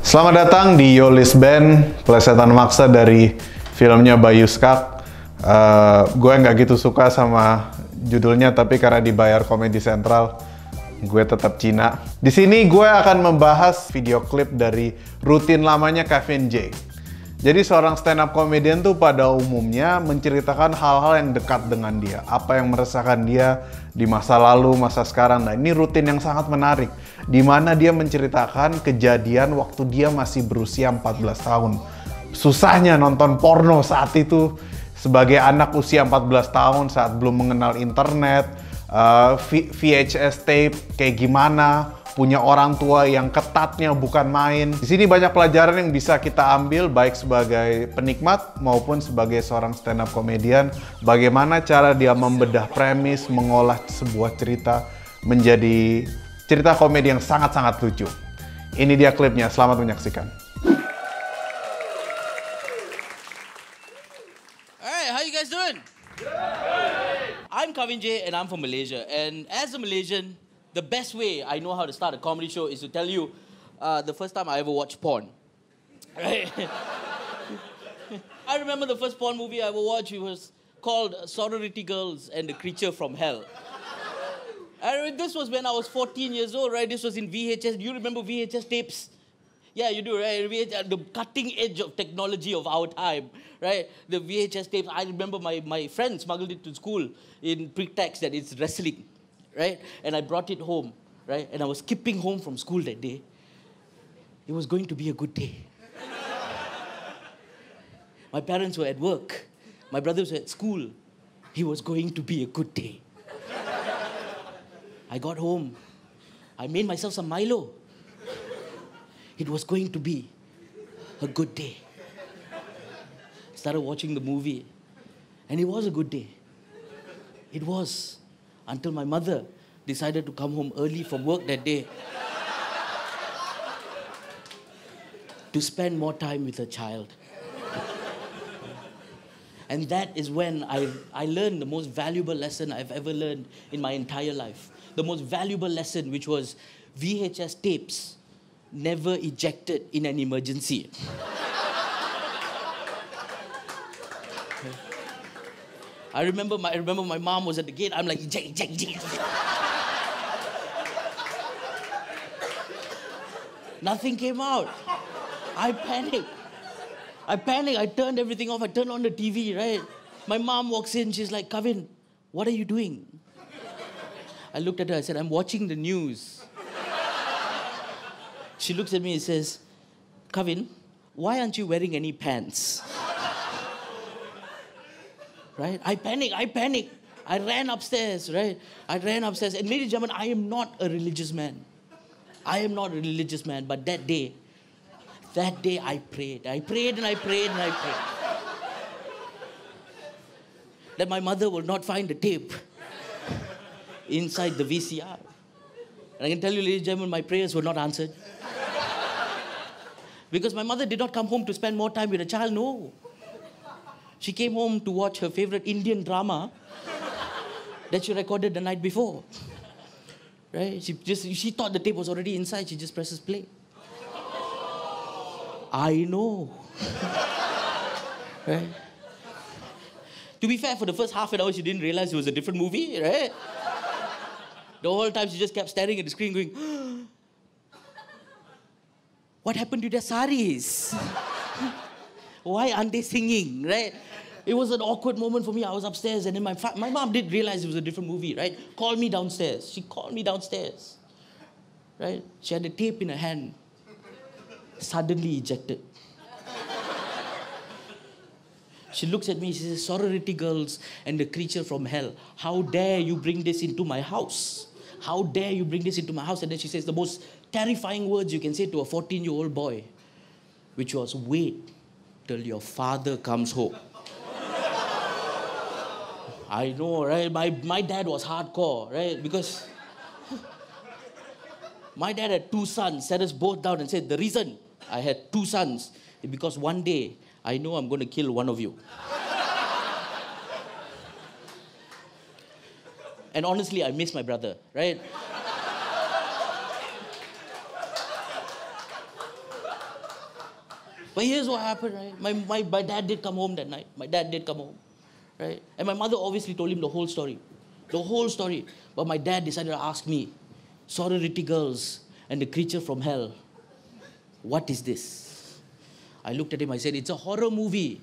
Selamat datang di Yolis Band, plesetan maksa dari filmnya Bayu Skak. Gue nggak gitu suka sama judulnya, tapi karena dibayar Komedi Sentral, gue tetap Cina. Di sini gue akan membahas video klip dari rutin lamanya Kavin Jay. Jadi seorang stand-up comedian tuh pada umumnya menceritakan hal-hal yang dekat dengan dia. Apa yang meresahkan dia di masa lalu, masa sekarang. Nah, ini rutin yang sangat menarik. Di mana dia menceritakan kejadian waktu dia masih berusia 14 tahun. Susahnya nonton porno saat itu sebagai anak usia 14 tahun saat belum mengenal internet, VHS tape kayak gimana, punya orang tua yang ketatnya bukan main. Di sini banyak pelajaran yang bisa kita ambil baik sebagai penikmat maupun sebagai seorang stand up comedian. Bagaimana cara dia membedah premis, mengolah sebuah cerita menjadi cerita komedi yang sangat-sangat lucu. Ini dia klipnya, selamat menyaksikan. Alright, how you guys doing? I'm Kavin Jay and I'm from Malaysia. And as a Malaysian, the best way I know how to start a comedy show is to tell you the first time I ever watched porn. Right? I remember the first porn movie I ever watched. It was called Sorority Girls and the Creature from Hell. And this was when I was 14 years old, right? This was in VHS. Do you remember VHS tapes? Yeah, you do, right? The cutting edge of technology of our time, right? The VHS tapes. I remember my friend smuggled it to school in pretext that it's wrestling. Right? And I brought it home, right? And I was skipping home from school that day. It was going to be a good day. My parents were at work. My brothers were at school. It was going to be a good day. I got home. I made myself some Milo. It was going to be a good day. Started watching the movie. And it was a good day. It was. Until my mother decided to come home early from work that day to spend more time with her child. And that is when I learned the most valuable lesson I've ever learned in my entire life. The most valuable lesson, which was VHS tapes never ejected in an emergency. I remember my mom was at the gate. I'm like, eject. Nothing came out. I panicked. I turned everything off. I turned on the TV, right? My mom walks in. She's like, Kavin, what are you doing? I looked at her. I said, I'm watching the news. She looks at me and says, Kavin, why aren't you wearing any pants? Right? I panic. I ran upstairs, right? And ladies and gentlemen, I am not a religious man. But that day I prayed. I prayed. That my mother will not find the tape inside the VCR. And I can tell you, ladies and gentlemen, my prayers were not answered. Because my mother did not come home to spend more time with a child, no. She came home to watch her favorite Indian drama that she recorded the night before. Right? She thought the tape was already inside. She just presses play. I know. Right? To be fair, for the first half an hour, she didn't realize it was a different movie, right? The whole time, she just kept staring at the screen going, what happened to their saris? Why aren't they singing, right? It was an awkward moment for me. I was upstairs, and then my mom did realize it was a different movie, right? Called me downstairs. She called me downstairs, right? She had a tape in her hand. Suddenly ejected. She looks at me, she says, Sorority Girls and the Creature from Hell. How dare you bring this into my house? How dare you bring this into my house? And then she says the most terrifying words you can say to a 14-year-old boy, which was, wait till your father comes home. I know, right? My dad was hardcore, right? Because my dad had 2 sons, sat us both down and said, the reason I had 2 sons is because one day I know I'm going to kill one of you. And honestly, I miss my brother, right? But here's what happened, right? My dad did come home that night. My dad did come home, right? And my mother obviously told him the whole story. The whole story. But my dad decided to ask me, sorority girls and the creature from hell, what is this? I looked at him, I said, it's a horror movie.